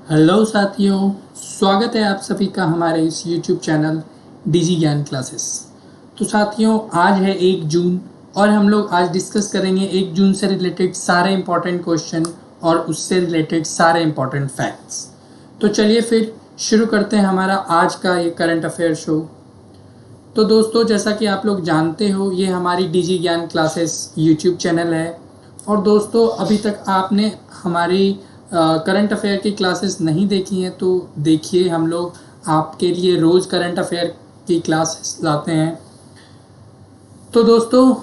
Hello साथियों, स्वागत है आप सभी का हमारे इस YouTube चैनल डिजी ज्ञान क्लासेस। तो साथियों, आज है 1 जून और हम लोग आज डिस्कस करेंगे 1 जून से रिलेटेड सारे इंपॉर्टेंट क्वेश्चन और उससे रिलेटेड सारे इंपॉर्टेंट फैक्ट्स। तो चलिए फिर शुरू करते हैं हमारा आज का ये करंट अफेयर शो। तो दोस्तों, जैसा कि आप लोग जानते हो, ये हमारी डिजी ज्ञान क्लासेस YouTube चैनल है। और दोस्तों, अभी तक आपने हमारी करंट अफेयर की क्लासेस नहीं देखी हैं तो देखिए, हम लोग आपके लिए रोज़ करंट अफेयर की क्लासेस लाते हैं। तो दोस्तों,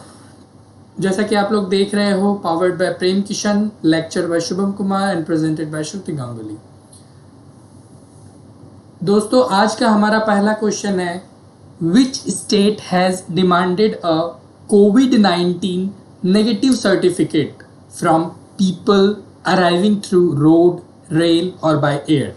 जैसा कि आप लोग देख रहे हो, powered by Prem Kishan, lecture by Shubham Kumar and presented by Shruti Ganguly. दोस्तों, आज का हमारा पहला क्वेश्चन है, which state has demanded a कोविड-19 negative certificate from people arriving through road, rail और बाय एयर।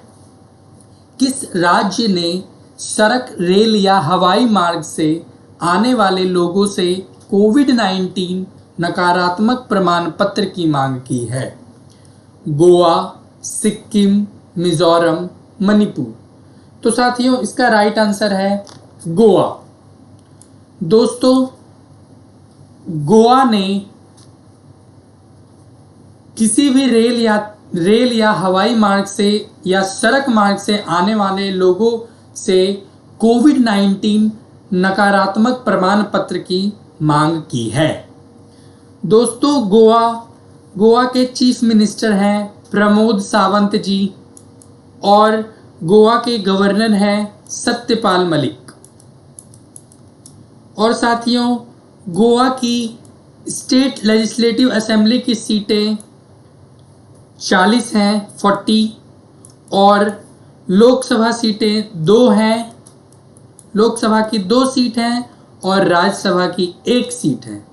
किस राज्य ने सड़क, रेल या हवाई मार्ग से आने वाले लोगों से कोविड-19 नकारात्मक प्रमाण पत्र की मांग की है? गोवा, सिक्किम, मिजोरम, मणिपुर। तो साथियों, इसका राइट आंसर है गोवा। दोस्तों, गोवा ने किसी भी रेल या हवाई मार्ग से या सड़क मार्ग से आने वाले लोगों से कोविड-19 नकारात्मक प्रमाण पत्र की मांग की है। दोस्तों, गोवा के चीफ मिनिस्टर हैं प्रमोद सावंत जी और गोवा के गवर्नर हैं सत्यपाल मलिक। और साथियों, गोवा की स्टेट लेजिस्लेटिव असेंबली की सीटें 40 हैं, 40, और लोकसभा सीटें 2 हैं। लोकसभा की 2 सीट हैं और राज्यसभा की 1 सीट है।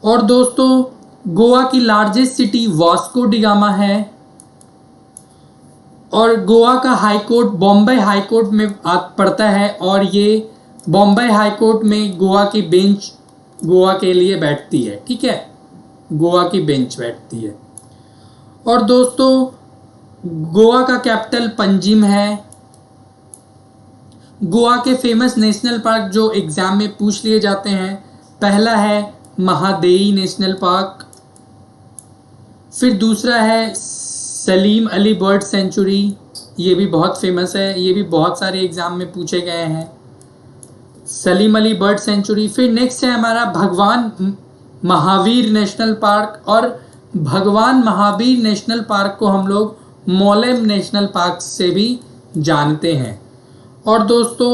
और दोस्तों, गोवा की लार्जेस्ट सिटी वास्को डिगामा है और गोवा का high court Bombay high court में पड़ता है और ये बॉम्बे हाई कोर्ट में गोवा की बेंच गोवा के लिए बैठती है। ठीक है, गोवा की बेंच बैठती है। और दोस्तों, गोवा का कैपिटल पंजिम है। गोवा के फेमस नेशनल पार्क जो एग्जाम में पूछ लिए जाते हैं, पहला है महादेई नेशनल पार्क, फिर दूसरा है सलीम अली बर्ड सेंचुरी, ये भी बहुत फेमस है, ये भी बहुत सारे एग्जाम में पूछे गए हैं, सलीम अली बर्ड सेंचुरी। फिर नेक्स्ट है हमारा भगवान महावीर नेशनल पार्क, और भगवान महावीर नेशनल पार्क को हम लोग मोलेम नेशनल पार्क से भी जानते हैं। और दोस्तों,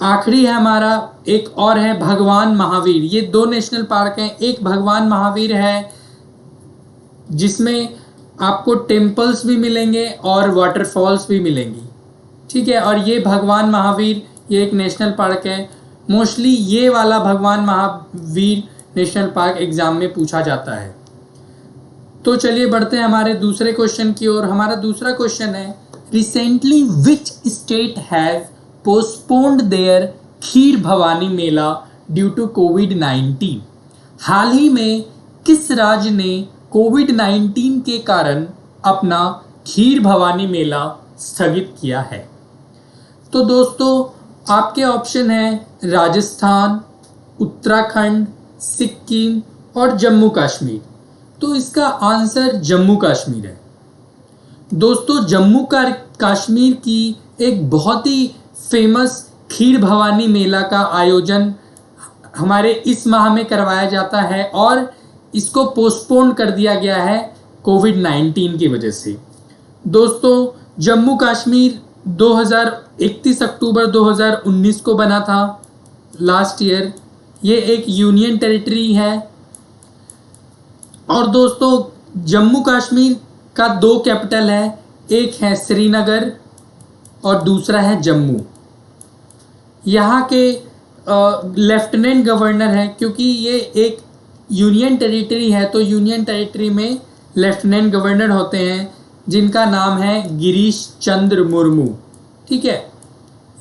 आखिरी है हमारा एक और है भगवान महावीर। ये 2 नेशनल पार्क हैं। एक भगवान महावीर है जिसमें आपको टेम्पल्स भी मिलेंगे और वाटरफॉल्स भी मिलेंगी। ठीक है, और ये भगवान महावीर ये एक नेशनल पार्क है। मोस्टली ये वाला भगवान महावीर नेशनल पार्क एग्जाम में पूछा जाता है। तो चलिए बढ़ते हैं हमारे दूसरे क्वेश्चन की ओर। हमारा दूसरा क्वेश्चन है, recently which state has postponed their Kheer Bhawani mela due to कोविड-19। हाल ही में किस राज्य ने कोविड-19 के कारण अपना खीर भवानी मेला स्थगित किया है? तो दोस्तों, आपके ऑप्शन है राजस्थान, उत्तराखंड, सिक्किम और जम्मू कश्मीर। तो इसका आंसर जम्मू कश्मीर है। दोस्तों, जम्मू कश्मीर की एक बहुत ही फेमस खीर भवानी मेला का आयोजन हमारे इस माह में करवाया जाता है और इसको पोस्टपोन कर दिया गया है कोविड-19 की वजह से। दोस्तों, जम्मू कश्मीर 31 अक्टूबर 2019 को बना था, लास्ट ईयर। ये एक यूनियन टेरिटरी है। और दोस्तों, जम्मू कश्मीर का 2 कैपिटल है, एक है श्रीनगर और दूसरा है जम्मू। यहाँ के लेफ्टिनेंट गवर्नर है, क्योंकि ये एक यूनियन टेरिटरी है तो यूनियन टेरिटरी में लेफ्टिनेंट गवर्नर होते हैं जिनका नाम है गिरीश चंद्र मुर्मू। ठीक है,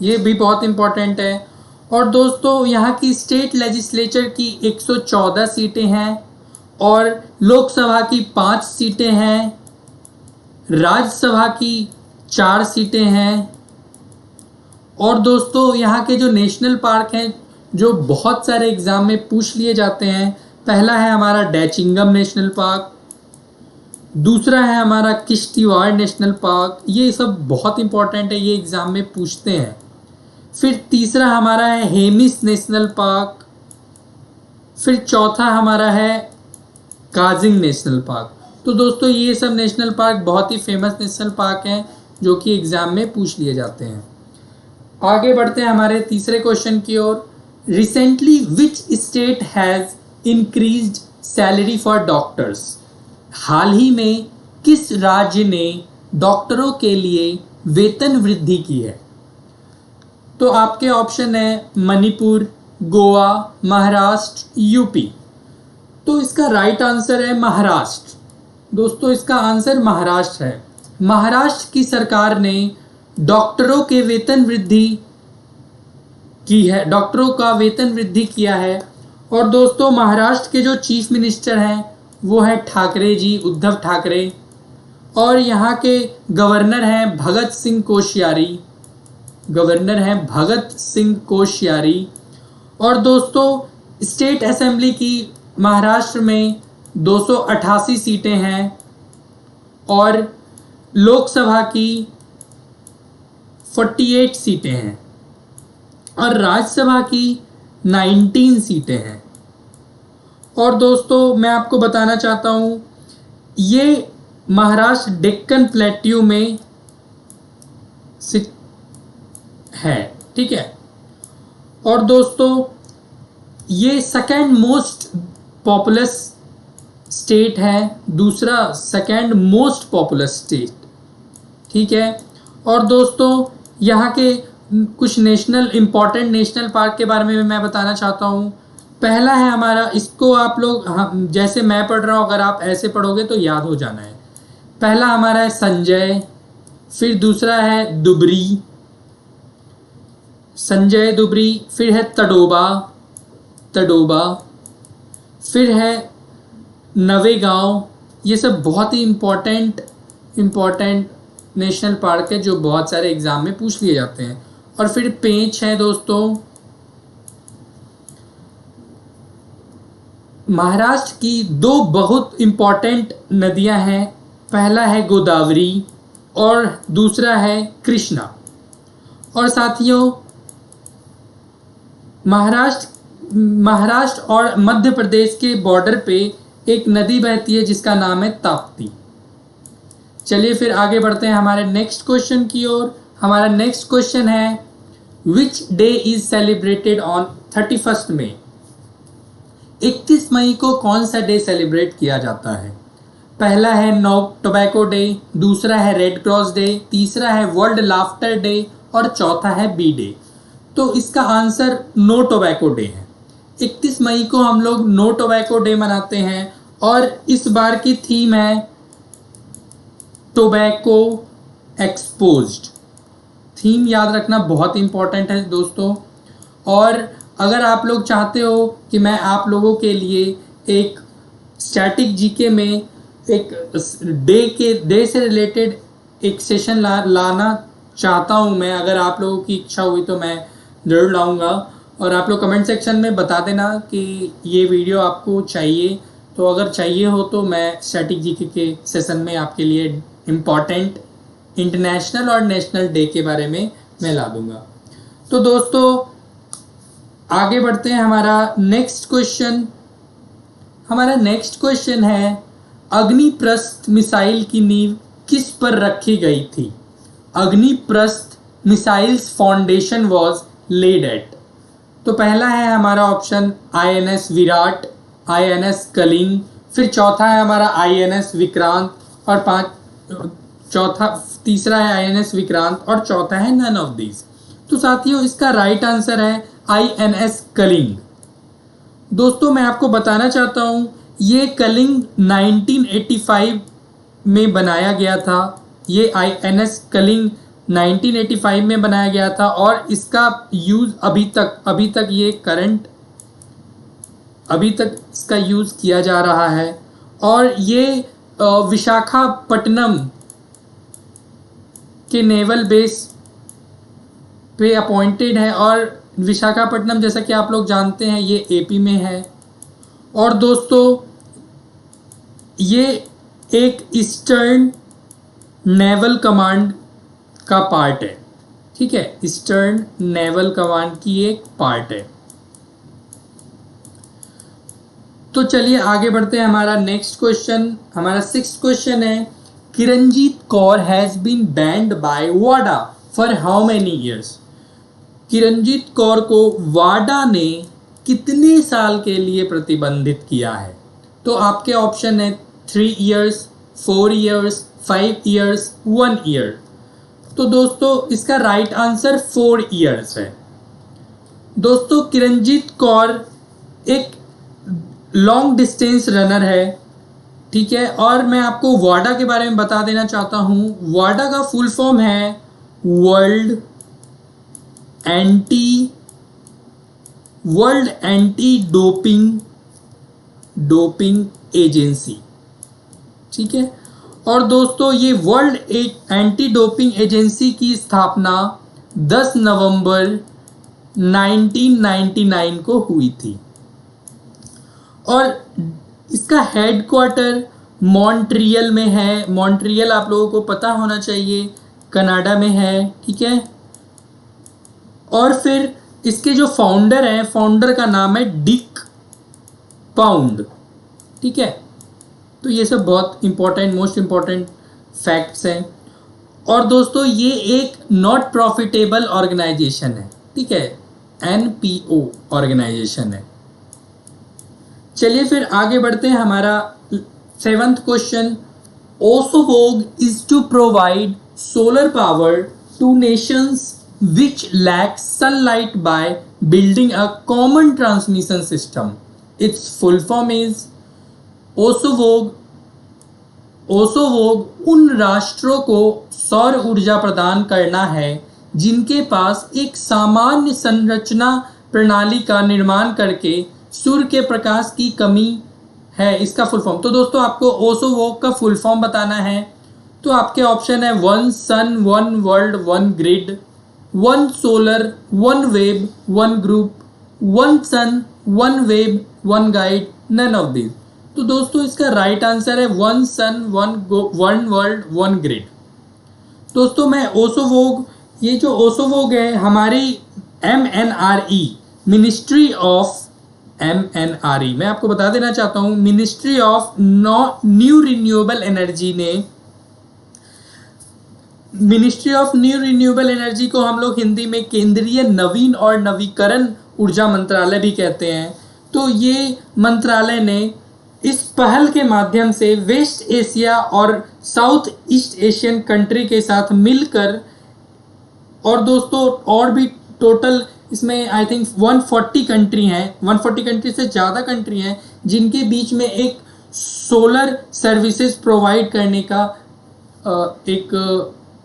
ये भी बहुत इम्पोर्टेंट है। और दोस्तों, यहाँ की स्टेट लेजिस्लेचर की 114 सीटें हैं और लोकसभा की 5 सीटें हैं, राज्यसभा की 4 सीटें हैं। और दोस्तों यहाँ के जो नेशनल पार्क हैं जो बहुत सारे एग्ज़ाम में पूछ लिए जाते हैं, पहला है हमारा डैचिंगम नेशनल पार्क, दूसरा है हमारा किश्तवाड़ नेशनल पार्क, ये सब बहुत इंपॉर्टेंट है, ये एग्ज़ाम में पूछते हैं। फिर तीसरा हमारा है हेमिस नेशनल पार्क, फिर चौथा हमारा है काजिंग नेशनल पार्क। तो दोस्तों ये सब नेशनल पार्क बहुत ही फेमस नेशनल पार्क हैं जो कि एग्ज़ाम में पूछ लिए जाते हैं। आगे बढ़ते हैं हमारे तीसरे क्वेश्चन की ओर। Recently which state has increased salary for doctors? हाल ही में किस राज्य ने डॉक्टरों के लिए वेतन वृद्धि की है? तो आपके ऑप्शन है मणिपुर, गोवा, महाराष्ट्र, यूपी। तो इसका राइट आंसर है महाराष्ट्र। दोस्तों इसका आंसर महाराष्ट्र है। महाराष्ट्र की सरकार ने डॉक्टरों के वेतन वृद्धि की है, डॉक्टरों का वेतन वृद्धि किया है। और दोस्तों महाराष्ट्र के जो चीफ मिनिस्टर हैं वो है ठाकरे जी, उद्धव ठाकरे। और यहाँ के गवर्नर हैं भगत सिंह कोश्यारी, गवर्नर हैं भगत सिंह कोश्यारी। और दोस्तों स्टेट असेंबली की महाराष्ट्र में 288 सीटें हैं और लोकसभा की 48 सीटें हैं और राज्यसभा की 19 सीटें हैं। और दोस्तों मैं आपको बताना चाहता हूँ ये महाराष्ट्र डेक्कन प्लेट्यू में है, ठीक है। और दोस्तों ये सेकेंड मोस्ट पॉपुलस स्टेट है, दूसरा सेकेंड मोस्ट पॉपुलस स्टेट, ठीक है। और दोस्तों यहाँ के कुछ इम्पॉर्टेंट नेशनल पार्क के बारे में मैं बताना चाहता हूँ। पहला है हमारा, इसको आप लोग जैसे मैं पढ़ रहा हूँ अगर आप ऐसे पढ़ोगे तो याद हो जाना है। पहला हमारा है संजय, फिर दूसरा है दुबरी, संजय दुबरी, फिर है तडोबा, फिर है नवेगांव। ये सब बहुत ही इम्पॉर्टेंट नेशनल पार्क है जो बहुत सारे एग्जाम में पूछ लिए जाते हैं। और फिर पेंच है दोस्तों। महाराष्ट्र की 2 बहुत इम्पॉर्टेंट नदियां हैं, पहला है गोदावरी और दूसरा है कृष्णा। और साथियों महाराष्ट्र और मध्य प्रदेश के बॉर्डर पे एक नदी बहती है जिसका नाम है ताप्ती। चलिए फिर आगे बढ़ते हैं हमारे नेक्स्ट क्वेश्चन की ओर। हमारा नेक्स्ट क्वेश्चन है which day is celebrated on 31 मई? 31 मई को कौन सा डे सेलिब्रेट किया जाता है? पहला है नो टोबैको डे, दूसरा है रेड क्रॉस डे, तीसरा है वर्ल्ड लाफ्टर डे और चौथा है बी डे। तो इसका आंसर नो टोबैको डे है। 31 मई को हम लोग नो टोबैको डे मनाते हैं और इस बार की थीम है टोबैको एक्सपोज्ड। थीम याद रखना बहुत इंपॉर्टेंट है दोस्तों। और अगर आप लोग चाहते हो कि मैं आप लोगों के लिए एक स्टैटिक जीके में एक डे से रिलेटेड एक सेशन लाना चाहता हूं मैं, अगर आप लोगों की इच्छा हुई तो मैं ज़रूर लाऊंगा। और आप लोग कमेंट सेक्शन में बता देना कि ये वीडियो आपको चाहिए। तो अगर चाहिए हो तो मैं स्टैटिक जीके के सेशन में आपके लिए इम्पॉर्टेंट इंटरनेशनल और नेशनल डे के बारे में मैं ला दूंगा। तो दोस्तों आगे बढ़ते हैं। हमारा नेक्स्ट क्वेश्चन है अग्निप्रस्थ मिसाइल की नींव किस पर रखी गई थी? Agniprastha missiles foundation was laid at. तो पहला है हमारा option INS Viraat, INS Kalinga, फिर चौथा है हमारा INS विक्रांत और तीसरा है INS विक्रांत और चौथा है नन ऑफ दीज। तो साथियों इसका राइट आंसर है INS कलिंग। दोस्तों मैं आपको बताना चाहता हूँ ये कलिंग 1985 में बनाया गया था। ये INS कलिंग 1985 में बनाया गया था और इसका यूज़ अभी तक इसका यूज़ किया जा रहा है। और ये विशाखापट्टनम के नेवल बेस पे अपॉइंटेड है, और विशाखापट्टनम जैसा कि आप लोग जानते हैं ये एपी में है। और दोस्तों ये एक ईस्टर्न नेवल कमांड का पार्ट है, ठीक है, ईस्टर्न नेवल कमांड की एक पार्ट है। तो चलिए आगे बढ़ते हैं। हमारा नेक्स्ट क्वेश्चन, हमारा 6th क्वेश्चन है, Kiranjit Kaur has been banned by वाडा for how many years. Kiranjit Kaur को वाडा ने कितने साल के लिए प्रतिबंधित किया है? तो आपके ऑप्शन है 3 ईयर्स, 4 ईयर्स, 5 ईयर्स, 1 ईयर। तो दोस्तों इसका राइट आंसर 4 ईयर्स है। दोस्तों किरणजीत कौर एक लॉन्ग डिस्टेंस रनर है, ठीक है, और मैं आपको वाडा के बारे में बता देना चाहता हूँ। वाडा का फुल फॉर्म है वर्ल्ड एंटी डोपिंग एजेंसी, ठीक है। और दोस्तों ये वर्ल्ड एंटी डोपिंग एजेंसी की स्थापना 10 नवंबर 1999 को हुई थी, और इसका हेडक्वार्टर मॉन्ट्रियल में है। मॉन्ट्रियल आप लोगों को पता होना चाहिए कनाडा में है, ठीक है। और फिर इसके जो फाउंडर हैं, फाउंडर का नाम है डिक पाउंड, ठीक है। तो ये सब बहुत इंपॉर्टेंट, मोस्ट इंपॉर्टेंट फैक्ट्स हैं। और दोस्तों ये एक नॉट प्रॉफिटेबल ऑर्गेनाइजेशन है, ठीक है, NPO ऑर्गेनाइजेशन है। चलिए फिर आगे बढ़ते हैं। हमारा 7th क्वेश्चन, ओसोवोग is to provide solar power to nations which lack sunlight by building a common transmission system. Its full form is OSOVOG. ओसोवोग उन राष्ट्रों को सौर ऊर्जा प्रदान करना है जिनके पास एक सामान्य संरचना प्रणाली का निर्माण करके सूर्य के प्रकाश की कमी है। इसका फुल फॉर्म, तो दोस्तों आपको ओसोवोग का फुल फॉर्म बताना है। तो आपके ऑप्शन है 1 sun, 1 world, 1 grid, 1 solar, 1 web, 1 group, 1 sun, 1 web, 1 guide, none of this. तो दोस्तों इसका राइट आंसर है 1 सन, 1 वर्ल्ड, 1 ग्रिड। दोस्तों मैं ओसोवोग, ये जो ओसोवोग है हमारी MNRE, मिनिस्ट्री ऑफ MNRE, मैं आपको बता देना चाहता हूँ ministry of new renewable energy ने, ministry of new renewable energy को हम लोग हिंदी में केंद्रीय नवीन और नवीकरण ऊर्जा मंत्रालय भी कहते हैं। तो ये मंत्रालय ने इस पहल के माध्यम से वेस्ट एशिया और साउथ ईस्ट एशियन कंट्री के साथ मिलकर, और दोस्तों और भी टोटल इसमें आई थिंक 140 कंट्री हैं, 140 कंट्री से ज़्यादा कंट्री हैं जिनके बीच में एक सोलर सर्विसेज प्रोवाइड करने का एक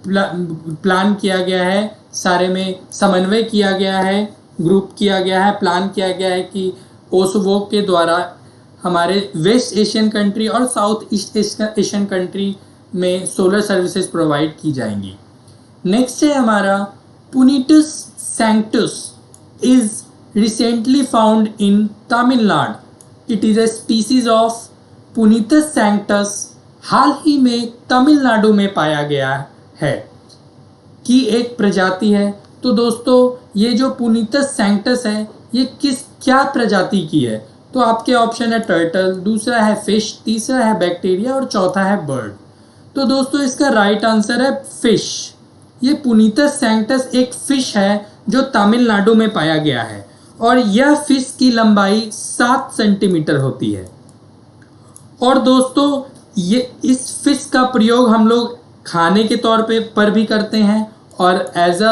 प्लान किया गया है, सारे में समन्वय किया गया है, ग्रुप किया गया है, प्लान किया गया है कि ओसोवोग के द्वारा हमारे वेस्ट एशियन कंट्री और साउथ ईस्ट एशियन कंट्री में सोलर सर्विसेज प्रोवाइड की जाएंगी। नेक्स्ट है हमारा Puntius sanctus is recently found in Tamil Nadu. It is a species of Puntius sanctus, हाल ही में तमिलनाडु में पाया गया है कि एक प्रजाति है। तो दोस्तों ये जो पुनीटस सैंक्टस है ये क्या प्रजाति की है? तो आपके ऑप्शन है टर्टल, दूसरा है फिश, तीसरा है बैक्टीरिया और चौथा है बर्ड। तो दोस्तों इसका राइट आंसर है फिश। ये पुनीटस सैंक्टस एक फिश है जो तमिलनाडु में पाया गया है, और यह फिश की लंबाई 7 सेंटीमीटर होती है। और दोस्तों ये इस फिश का प्रयोग हम लोग खाने के तौर पर भी करते हैं, और एज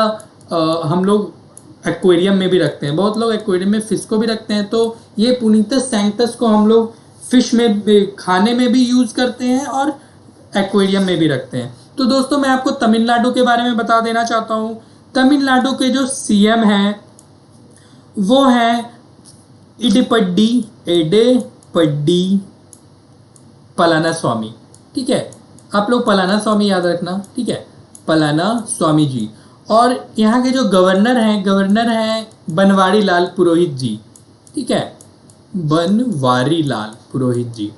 हम लोग एक्वेरियम में भी रखते हैं। बहुत लोग एक्वेरियम में फिश को भी रखते हैं। तो ये पुनीटस सैंक्टस को हम लोग फिश में खाने में भी यूज़ करते हैं और एक्वेरियम में भी रखते हैं। तो दोस्तों मैं आपको तमिलनाडु के बारे में बता देना चाहता हूँ। तमिलनाडु के जो CM हैं वो हैं एडेपड्डी पलानास्वामी, ठीक है, आप लोग पलानास्वामी याद रखना, ठीक है। पलाना स्वामी जी। और यहाँ के जो गवर्नर हैं बनवारी लाल पुरोहित जी, ठीक है, बनवारी लाल पुरोहित जी।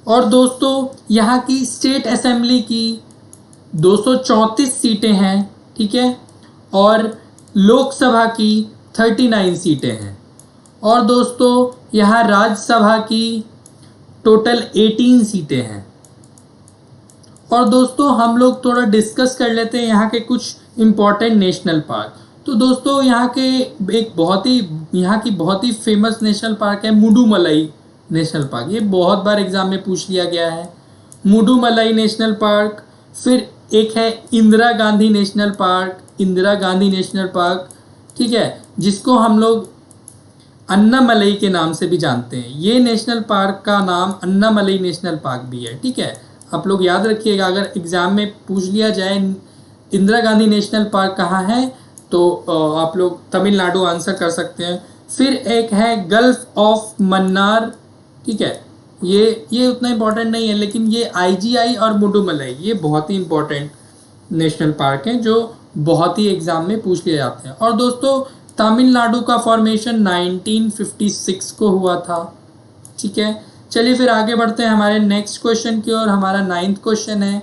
और दोस्तों यहाँ की स्टेट असेंबली की 234 सीटें हैं, ठीक है, और लोकसभा की 39 सीटें हैं। और दोस्तों यहाँ राज्यसभा की टोटल 18 सीटें हैं। और दोस्तों हम लोग थोड़ा डिस्कस कर लेते हैं यहाँ के कुछ इम्पोर्टेंट नेशनल पार्क। तो दोस्तों यहाँ की बहुत ही फेमस नेशनल पार्क है मुडुमलाई नेशनल पार्क। ये बहुत बार एग्जाम में पूछ लिया गया है, मुडुमलाई नेशनल पार्क। फिर एक है इंदिरा गांधी नेशनल पार्क, ठीक है, जिसको हम लोग अन्नामलई के नाम से भी जानते हैं। ये नेशनल पार्क का नाम अन्नामलई नेशनल पार्क भी है, ठीक है। आप लोग याद रखिएगा, अगर एग्जाम में पूछ लिया जाए इंदिरा गांधी नेशनल पार्क कहाँ है तो आप लोग तमिलनाडु आंसर कर सकते हैं। फिर एक है गल्फ ऑफ मन्नार, ठीक है, ये उतना इम्पोर्टेंट नहीं है, लेकिन ये IGI और मुडुमलाई ये बहुत ही इम्पोर्टेंट नेशनल पार्क हैं जो बहुत ही एग्जाम में पूछ लिए जाते हैं। और दोस्तों तमिलनाडु का फॉर्मेशन 1956 को हुआ था, ठीक है। चलिए फिर आगे बढ़ते हैं हमारे नेक्स्ट क्वेश्चन की ओर। हमारा 9th क्वेश्चन है,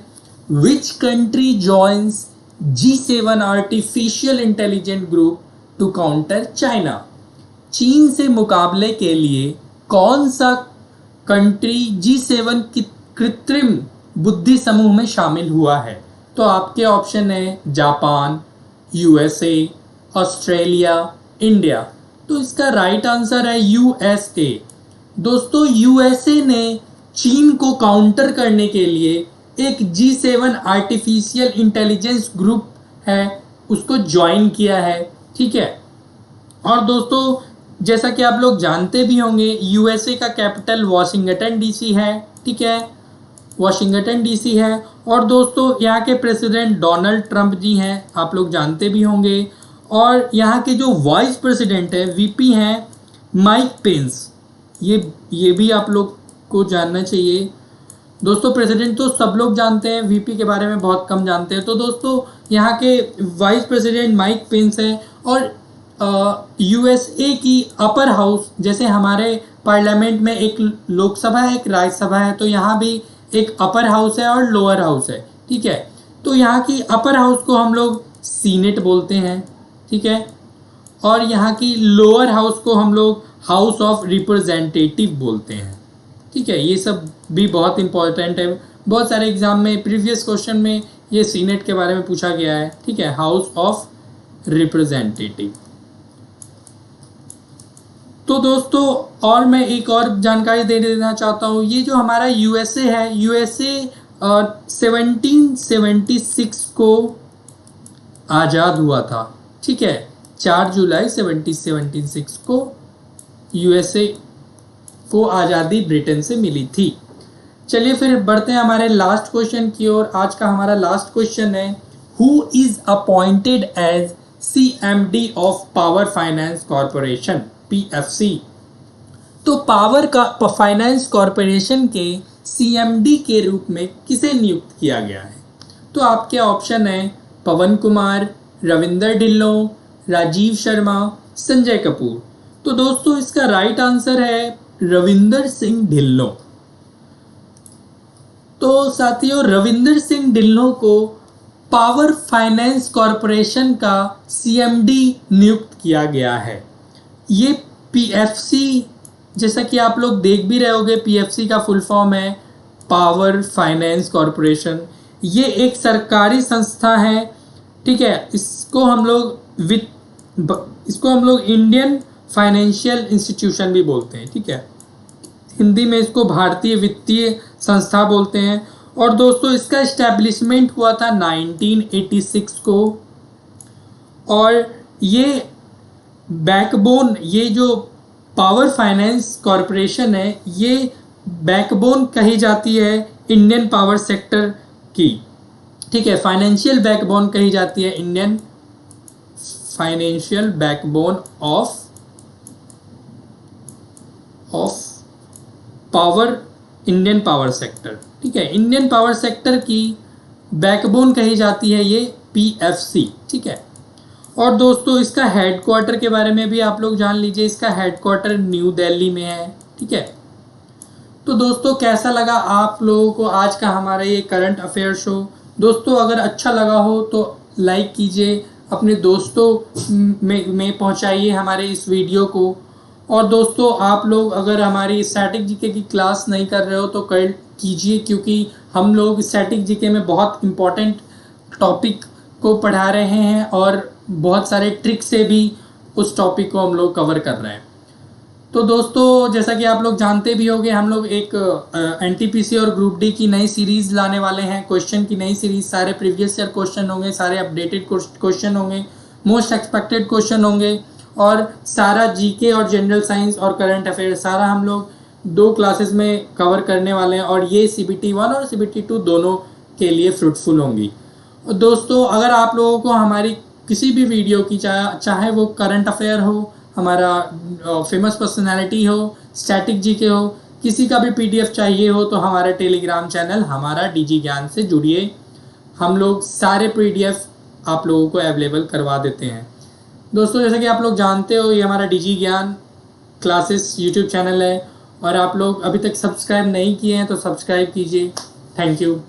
which country joins G7 artificial intelligent group to counter China. चीन से मुकाबले के लिए कौन सा कंट्री G7 की कृत्रिम बुद्धि समूह में शामिल हुआ है। तो आपके ऑप्शन है जापान, USA, ऑस्ट्रेलिया, इंडिया। तो इसका राइट आंसर है USA। दोस्तों USA ने चीन को काउंटर करने के लिए एक G7 आर्टिफिशियल इंटेलिजेंस ग्रुप है उसको ज्वाइन किया है, ठीक है। और दोस्तों जैसा कि आप लोग जानते भी होंगे USA का कैपिटल वाशिंगटन DC है, ठीक है, वाशिंगटन DC है। और दोस्तों यहाँ के प्रेसिडेंट डोनाल्ड ट्रंप जी हैं, आप लोग जानते भी होंगे। और यहाँ के जो वाइस प्रेसिडेंट है VP हैं माइक पेंस, ये भी आप लोग को जानना चाहिए। दोस्तों प्रेसिडेंट तो सब लोग जानते हैं, VP के बारे में बहुत कम जानते हैं। तो दोस्तों यहाँ के वाइस प्रेसिडेंट माइक पेंस है। और USA की अपर हाउस, जैसे हमारे पार्लियामेंट में एक लोकसभा है एक राज्यसभा है, तो यहाँ भी एक अपर हाउस है और लोअर हाउस है, ठीक है। तो यहाँ की अपर हाउस को हम लोग सीनेट बोलते हैं, ठीक है, और यहाँ की लोअर हाउस को हम लोग हाउस ऑफ रिप्रेजेंटेटिव बोलते हैं, ठीक है। ये सब भी बहुत इंपॉर्टेंट है, बहुत सारे एग्जाम में प्रीवियस क्वेश्चन में ये सीनेट के बारे में पूछा गया है, ठीक है, हाउस ऑफ रिप्रेजेंटेटिव। तो दोस्तों और मैं एक और जानकारी दे देना चाहता हूँ, ये जो हमारा USA है, USA 1776 को आज़ाद हुआ था, ठीक है, 4 जुलाई 1776 को USA को आज़ादी ब्रिटेन से मिली थी। चलिए फिर बढ़ते हैं हमारे लास्ट क्वेश्चन की ओर। आज का हमारा लास्ट क्वेश्चन है, who is appointed as CMD of power finance corporation PFC। तो पावर का फाइनेंस कॉरपोरेशन के CMD के रूप में किसे नियुक्त किया गया है। तो आपके ऑप्शन है पवन कुमार, रविंदर ढिल्लों, राजीव शर्मा, संजय कपूर। तो दोस्तों इसका राइट आंसर है रविंदर सिंह ढिल्लों। तो साथियों रविंदर सिंह ढिल्लों को पावर फाइनेंस कॉरपोरेशन का CMD नियुक्त किया गया है। ये PFC, जैसा कि आप लोग देख भी रहे होंगे, PFC का फुल फॉर्म है पावर फाइनेंस कॉरपोरेशन। ये एक सरकारी संस्था है, ठीक है। इसको हम लोग इंडियन फाइनेंशियल इंस्टीट्यूशन भी बोलते हैं, ठीक है, हिंदी में इसको भारतीय वित्तीय संस्था बोलते हैं। और दोस्तों इसका इस्टेब्लिशमेंट हुआ था 1986 को। और ये बैकबोन, ये जो पावर फाइनेंस कॉरपोरेशन है, ये बैकबोन कही जाती है इंडियन पावर सेक्टर की, ठीक है, फाइनेंशियल बैकबोन कही जाती है Indian financial backbone of power, Indian power sector, ठीक है, इंडियन पावर सेक्टर की बैकबोन कही जाती है ये PFC, ठीक है। और दोस्तों इसका हेडक्वार्टर के बारे में भी आप लोग जान लीजिए, इसका हेडक्वार्टर न्यू दिल्ली में है, ठीक है। तो दोस्तों कैसा लगा आप लोगों को आज का हमारा ये करंट अफेयर शो? दोस्तों अगर अच्छा लगा हो तो लाइक कीजिए, अपने दोस्तों में पहुंचाइए हमारे इस वीडियो को। और दोस्तों आप लोग अगर हमारी स्टैटिक जीके की क्लास नहीं कर रहे हो तो कर कीजिए, क्योंकि हम लोग स्टैटिक जीके में बहुत इम्पोर्टेंट टॉपिक को पढ़ा रहे हैं और बहुत सारे ट्रिक से भी उस टॉपिक को हम लोग कवर कर रहे हैं। तो दोस्तों जैसा कि आप लोग जानते भी होंगे, हम लोग एक NTPC और ग्रुप डी की नई सीरीज़ लाने वाले हैं, क्वेश्चन की नई सीरीज़। सारे प्रीवियस ईयर क्वेश्चन होंगे, सारे अपडेटेड क्वेश्चन होंगे, मोस्ट एक्सपेक्टेड क्वेश्चन होंगे, और सारा जीके और जनरल साइंस और करंट अफेयर सारा हम लोग 2 क्लासेस में कवर करने वाले हैं। और ये CBT 1 और CBT 2 दोनों के लिए फ्रूटफुल होंगी। और दोस्तों अगर आप लोगों को हमारी किसी भी वीडियो की चाहे वो करंट अफेयर हो, हमारा फेमस पर्सनालिटी हो, स्टैटिक जीके हो, किसी का भी PDF चाहिए हो, तो हमारा टेलीग्राम चैनल हमारा DG ज्ञान से जुड़िए। हम लोग सारे PDF आप लोगों को अवेलेबल करवा देते हैं। दोस्तों जैसा कि आप लोग जानते हो, ये हमारा DG ज्ञान क्लासेस YouTube चैनल है, और आप लोग अभी तक सब्सक्राइब नहीं किए हैं तो सब्सक्राइब कीजिए। Thank you.